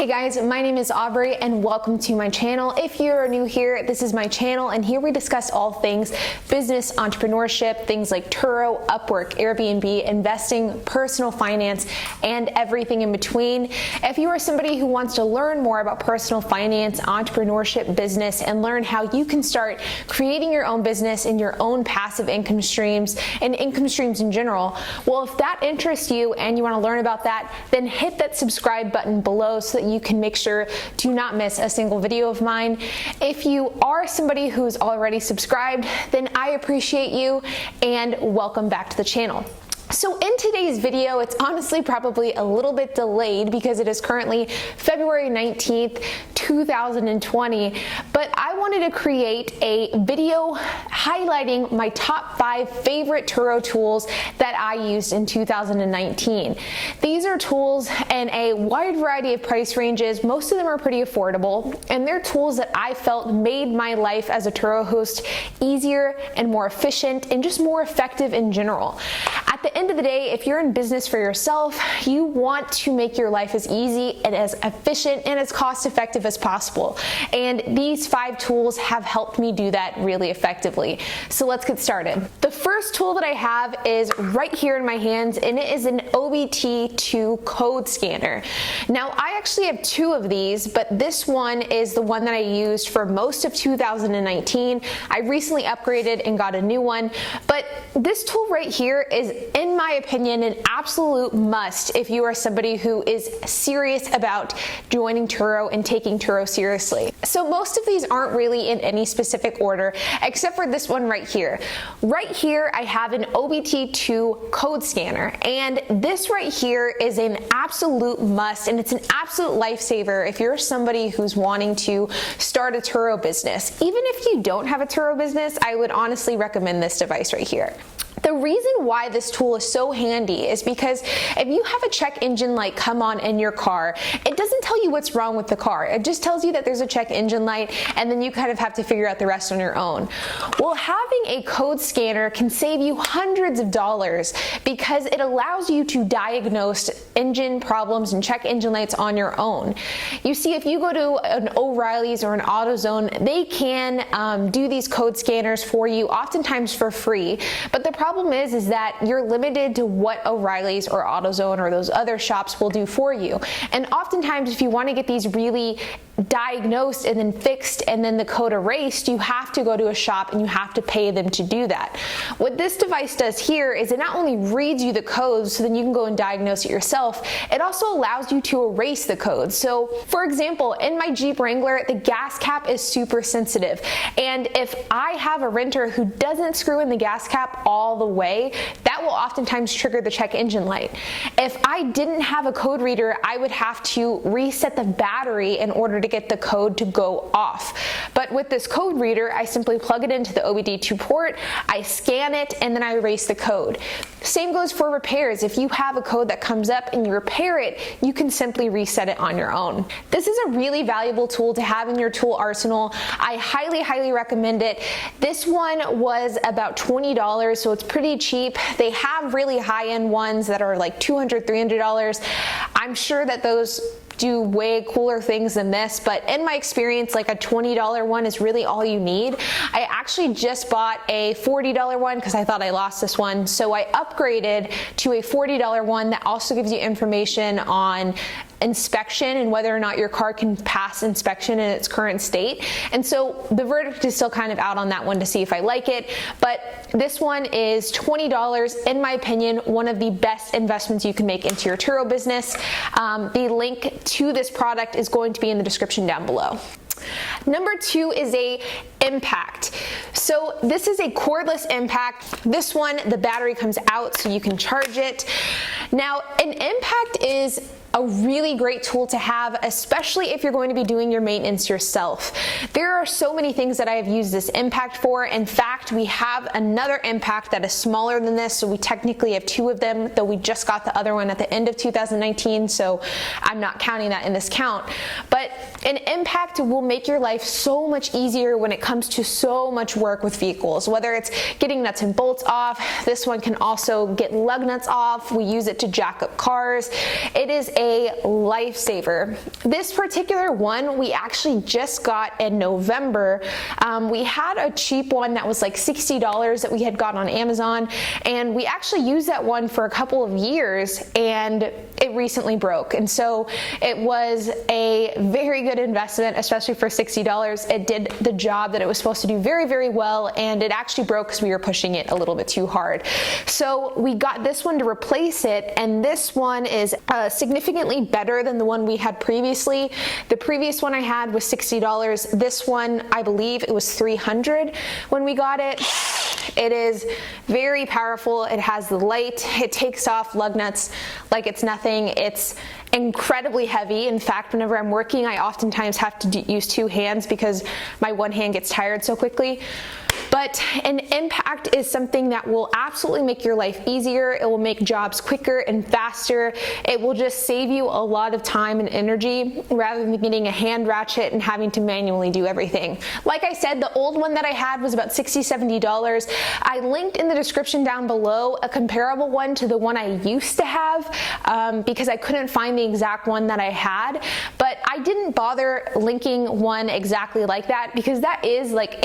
Hey guys, my name is Aubrey and welcome to my channel. If you're new here, this is my channel and here we discuss all things business, entrepreneurship, things like Turo, Upwork, Airbnb, investing, personal finance, and everything in between. If you are somebody who wants to learn more about personal finance, entrepreneurship, business, and learn how you can start creating your own business and your own passive income streams and income streams in general, well, if that interests you and you want to learn about that, then hit that subscribe button below so that you can make sure to not miss a single video of mine. If you are somebody who's already subscribed, then I appreciate you and welcome back to the channel. So in today's video, it's honestly probably a little bit delayed because it is currently February 19th, 2020, but I wanted to create a video highlighting my top 5 favorite Turo tools that I used in 2019. These are tools in a wide variety of price ranges. Most of them are pretty affordable, and they're tools that I felt made my life as a Turo host easier and more efficient and just more effective in general. At the end of the day, if you're in business for yourself, you want to make your life as easy and as efficient and as cost effective as possible. And these 5 tools have helped me do that really effectively. So let's get started. The first tool that I have is right here in my hands, and it is an OBT2 code scanner. Now, I actually have 2 of these, but this one is the one that I used for most of 2019. I recently upgraded and got a new one, but this tool right here is, in my opinion, an absolute must if you are somebody who is serious about joining Turo and taking Turo seriously. So most of these aren't really in any specific order, except for this one right here. Right here, I have an OBT2 code scanner, and this right here is an absolute must, and it's an absolute lifesaver if you're somebody who's wanting to start a Turo business. Even if you don't have a Turo business, I would honestly recommend this device right here. The reason why this tool is so handy is because if you have a check engine light come on in your car, it doesn't tell you what's wrong with the car. It just tells you that there's a check engine light, and then you kind of have to figure out the rest on your own. Well, having a code scanner can save you hundreds of dollars because it allows you to diagnose engine problems and check engine lights on your own. You see, if you go to an O'Reilly's or an AutoZone, they can do these code scanners for you, oftentimes for free, but the problem is that you're limited to what O'Reilly's or AutoZone or those other shops will do for you. And oftentimes, if you want to get these really diagnosed and then fixed and then the code erased, you have to go to a shop and you have to pay them to do that. What this device does here is it not only reads you the codes so then you can go and diagnose it yourself, it also allows you to erase the code. So for example, in my Jeep Wrangler, the gas cap is super sensitive, and if I have a renter who doesn't screw in the gas cap all the way, that will oftentimes trigger the check engine light. If I didn't have a code reader, I would have to reset the battery in order to get the code to go off. But with this code reader, I simply plug it into the OBD2 port, I scan it, and then I erase the code. Same goes for repairs. If you have a code that comes up and you repair it, you can simply reset it on your own. This is a really valuable tool to have in your tool arsenal. I highly recommend it. This one was about $20, so it's pretty cheap. They have really high-end ones that are like $200, $300. I'm sure that those do way cooler things than this, but in my experience, like a $20 one is really all you need. I actually just bought a $40 one because I thought I lost this one, so I upgraded to a $40 one that also gives you information on inspection and whether or not your car can pass inspection in its current state. And so the verdict is still kind of out on that one to see if I like it, but this one is $20. In my opinion, one of the best investments you can make into your Turo business. The link to this product is going to be in the description down below. Number 2 is a Impact. So this is a cordless Impact. This one, the battery comes out so you can charge it. Now, an Impact is a really great tool to have, especially if you're going to be doing your maintenance yourself. There are so many things that I have used this Impact for. In fact, we have another Impact that is smaller than this, so we technically have 2 of them, though we just got the other one at the end of 2019, so I'm not counting that in this count. But an Impact will make your life so much easier when it comes to so much work with vehicles, whether it's getting nuts and bolts off. This one can also get lug nuts off. We use it to jack up cars. It is a lifesaver. This particular one we actually just got in November. We had a cheap one that was like $60 that we had got on Amazon, and we actually used that one for a couple of years, and it recently broke. And so it was a very good investment, especially for $60. It did the job that it was supposed to do very, very well, and it actually broke because we were pushing it a little bit too hard. So we got this one to replace it, and this one is significantly better than the one we had previously. The previous one I had was $60. This one, I believe it was $300 when we got it. It is very powerful. It has the light. It takes off lug nuts like it's nothing. It's incredibly heavy. In fact, whenever I'm working, I oftentimes have to use two hands because my one hand gets tired so quickly. But an impact is something that will absolutely make your life easier. It will make jobs quicker and faster. It will just save you a lot of time and energy rather than getting a hand ratchet and having to manually do everything. Like I said, the old one that I had was about $60, $70. I linked in the description down below a comparable one to the one I used to have because I couldn't find the exact one that I had. But I didn't bother linking one exactly like that because that is like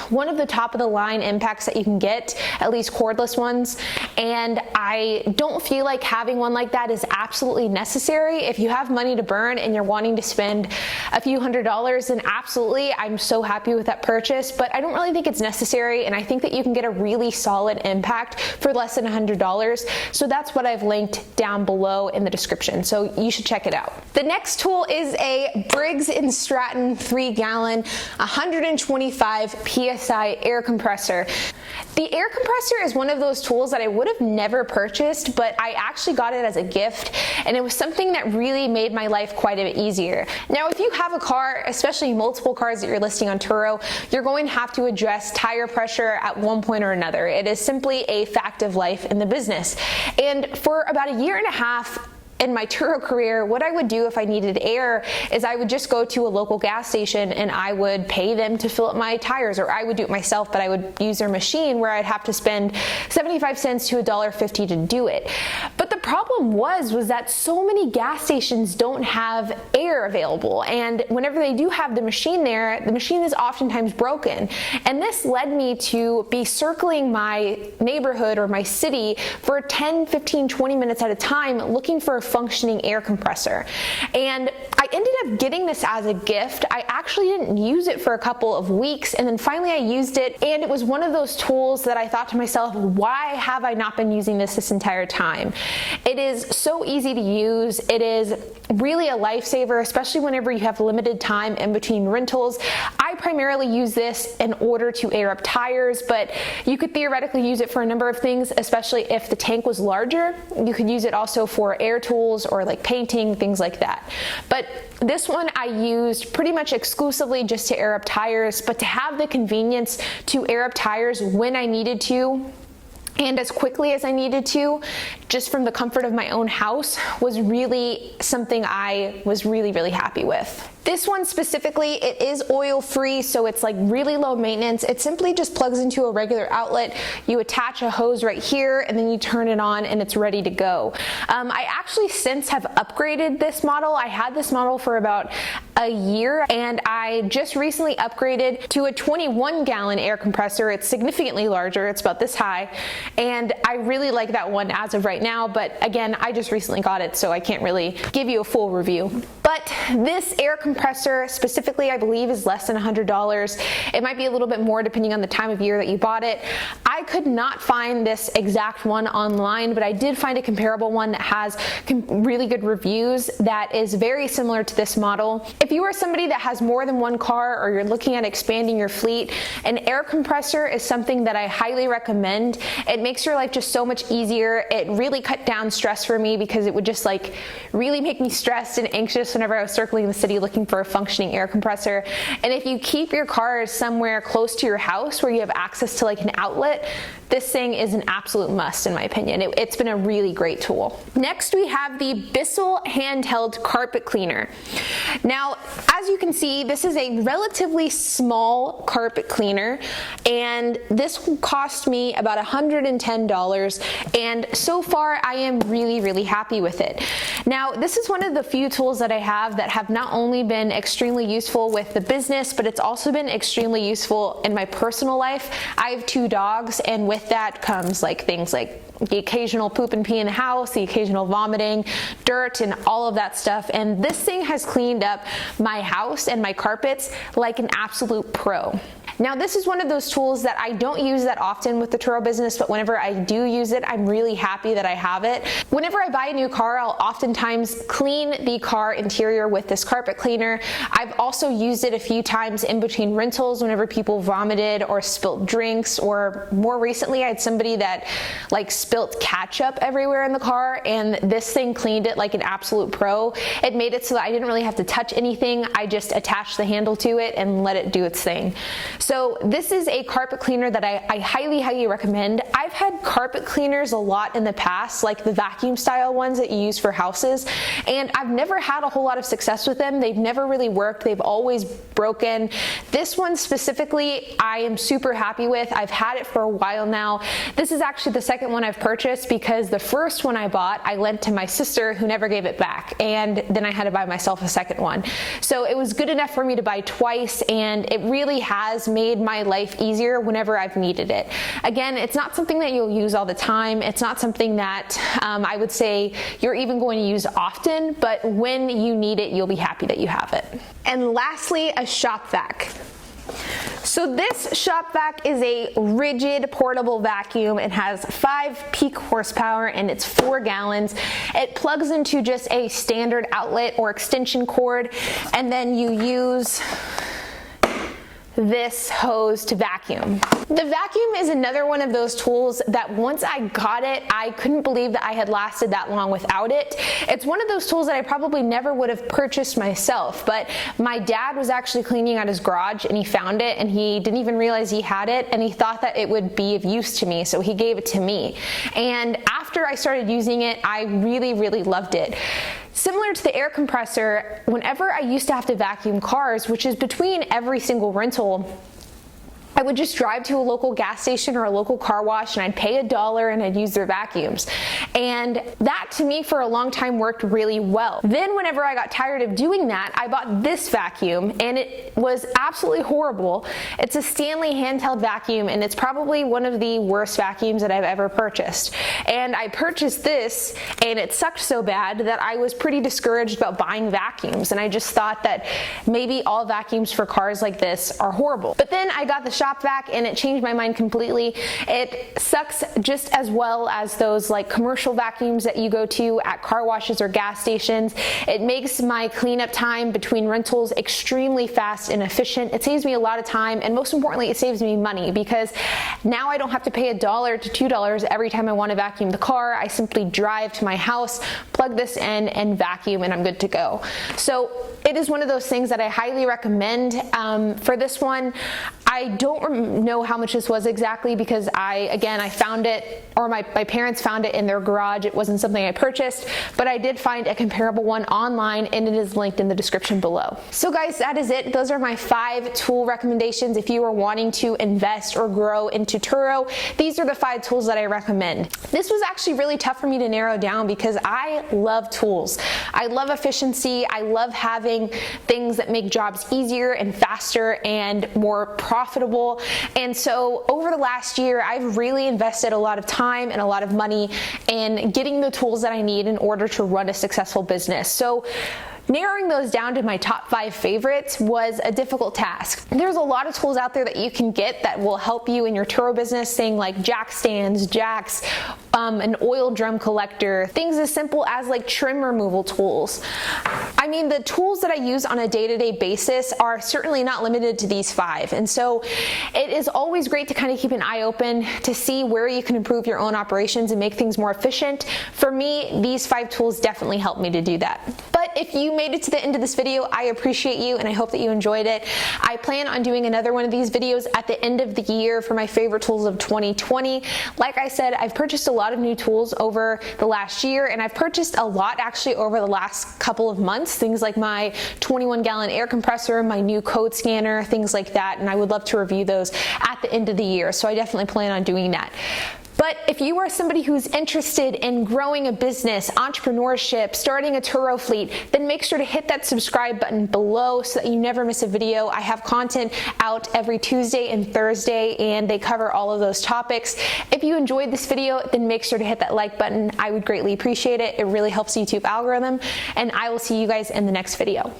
one of the top of the line impacts that you can get, at least cordless ones, and I don't feel like having one like that is absolutely necessary. If you have money to burn and you're wanting to spend a few $100s, then absolutely, I'm so happy with that purchase, but I don't really think it's necessary, and I think that you can get a really solid impact for less than $100, so that's what I've linked down below in the description, so you should check it out. The next tool is a Briggs & Stratton 3-gallon 125 PSI air compressor. The air compressor is one of those tools that I would have never purchased, but I actually got it as a gift, and it was something that really made my life quite a bit easier. Now, if you have a car, especially multiple cars that you're listing on Turo, you're going to have to address tire pressure at one point or another. It is simply a fact of life in the business. And for about a year and a half, in my Turo career, what I would do if I needed air is I would just go to a local gas station and I would pay them to fill up my tires, or I would do it myself, but I would use their machine where I'd have to spend 75 cents to $1.50 to do it. But the problem was that so many gas stations don't have air available, and whenever they do have the machine there, the machine is oftentimes broken. And this led me to be circling my neighborhood or my city for 10, 15, 20 minutes at a time looking for a functioning air compressor. And I ended up getting this as a gift. I actually didn't use it for a couple of weeks, and then finally I used it, and it was one of those tools that I thought to myself, why have I not been using this entire time? It is so easy to use. It is really a lifesaver, especially whenever you have limited time in between rentals. I primarily use this in order to air up tires, but you could theoretically use it for a number of things, especially if the tank was larger. You could use it also for air tools or like painting, things like that. But this one I used pretty much exclusively just to air up tires, but to have the convenience to air up tires when I needed to and as quickly as I needed to, just from the comfort of my own house, was really something I was really, really happy with. This one specifically, it is oil free, so it's like really low maintenance. It simply just plugs into a regular outlet. You attach a hose right here and then you turn it on and it's ready to go. I actually since have upgraded this model. I had this model for about a year, and I just recently upgraded to a 21-gallon air compressor. It's significantly larger. It's about this high, and I really like that one as of right now, but again, I just recently got it, so I can't really give you a full review. But this air compressor specifically, I believe, is less than $100. It might be a little bit more depending on the time of year that you bought it. I could not find this exact one online, but I did find a comparable one that has really good reviews that is very similar to this model. If you are somebody that has more than one car, or you're looking at expanding your fleet, an air compressor is something that I highly recommend. It makes your life just so much easier. It really cut down stress for me because it would just like really make me stressed and anxious whenever I was circling the city looking for a functioning air compressor. And if you keep your cars somewhere close to your house where you have access to like an outlet, this thing is an absolute must in my opinion. It's been a really great tool. Next, we have the Bissell Handheld Carpet Cleaner. Now, as you can see, this is a relatively small carpet cleaner, and this cost me about $110, and so far I am really happy with it. Now, this is one of the few tools that I have that have not only been extremely useful with the business, but it's also been extremely useful in my personal life. I have 2 dogs, and with that comes things like the occasional poop and pee in the house, the occasional vomiting, dirt, and all of that stuff. And this thing has cleaned up my house and my carpets like an absolute pro. Now, this is one of those tools that I don't use that often with the Turo business, but whenever I do use it, I'm really happy that I have it. Whenever I buy a new car, I'll oftentimes clean the car interior with this carpet cleaner. I've also used it a few times in between rentals whenever people vomited or spilt drinks, or more recently I had somebody that spilt ketchup everywhere in the car, and this thing cleaned it like an absolute pro. It made it so that I didn't really have to touch anything. I just attached the handle to it and let it do its thing. So this is a carpet cleaner that I highly recommend. I've had carpet cleaners a lot in the past, like the vacuum style ones that you use for houses, and I've never had a whole lot of success with them. They've never really worked. They've always broken. This one specifically, I am super happy with. I've had it for a while now. This is actually the second one I've purchased, because the first one I bought, I lent to my sister, who never gave it back, and then I had to buy myself a second one. So it was good enough for me to buy twice, and it really has made my life easier whenever I've needed it. Again, it's not something that you'll use all the time. It's not something that I would say you're even going to use often, but when you need it, you'll be happy that you have it. And lastly, a shop vac. So this shop vac is a rigid portable vacuum. It has 5 peak horsepower and it's 4 gallons. It plugs into just a standard outlet or extension cord, and then you use this hose to vacuum. The vacuum is another one of those tools that once I got it, I couldn't believe that I had lasted that long without it. It's one of those tools that I probably never would have purchased myself, but my dad was actually cleaning out his garage and he found it, and he didn't even realize he had it, and he thought that it would be of use to me, so he gave it to me. And after I started using it, I really loved it. Similar to the air compressor, whenever I used to have to vacuum cars, which is between every single rental, I would just drive to a local gas station or a local car wash, and I'd pay $1 and I'd use their vacuums. And that to me for a long time worked really well. Then whenever I got tired of doing that, I bought this vacuum, and it was absolutely horrible. It's a Stanley handheld vacuum, and it's probably one of the worst vacuums that I've ever purchased. And I purchased this, and it sucked so bad that I was pretty discouraged about buying vacuums, and I just thought that maybe all vacuums for cars like this are horrible. But then I got the shop vac, and it changed my mind completely. It sucks just as well as those commercial vacuums that you go to at car washes or gas stations. It makes my cleanup time between rentals extremely fast and efficient. It saves me a lot of time, and most importantly, it saves me money, because now I don't have to pay $1 to $2 every time I want to vacuum the car. I simply drive to my house, plug this in, and vacuum, and I'm good to go. So it is one of those things that I highly recommend. For this one, I don't know how much this was exactly, because I found it, or my parents found it in their garage. It wasn't something I purchased, but I did find a comparable one online, and it is linked in the description below. So guys, that is it. Those are my 5 tool recommendations. If you are wanting to invest or grow into Turo, these are the 5 tools that I recommend. This was actually really tough for me to narrow down, because I love tools. I love efficiency. I love having things that make jobs easier and faster and more profitable. And so over the last year, I've really invested a lot of time and a lot of money in getting the tools that I need in order to run a successful business. So narrowing those down to my top 5 favorites was a difficult task. There's a lot of tools out there that you can get that will help you in your Turo business, things like jack stands, jacks, an oil drum collector, things as simple as like trim removal tools. I mean, the tools that I use on a day-to-day basis are certainly not limited to these 5. And so it is always great to kind of keep an eye open to see where you can improve your own operations and make things more efficient. For me, these 5 tools definitely help me to do that. But if you made it to the end of this video, I appreciate you and I hope that you enjoyed it. I plan on doing another one of these videos at the end of the year for my favorite tools of 2020. Like I said, I've purchased a lot of new tools over the last year, and I've purchased a lot actually over the last couple of months. Things like my 21-gallon air compressor, my new code scanner, things like that, and I would love to review those at the end of the year, so I definitely plan on doing that. But if you are somebody who's interested in growing a business, entrepreneurship, starting a Turo fleet, then make sure to hit that subscribe button below so that you never miss a video. I have content out every Tuesday and Thursday, and they cover all of those topics. If you enjoyed this video, then make sure to hit that like button. I would greatly appreciate it. It really helps the YouTube algorithm, and I will see you guys in the next video.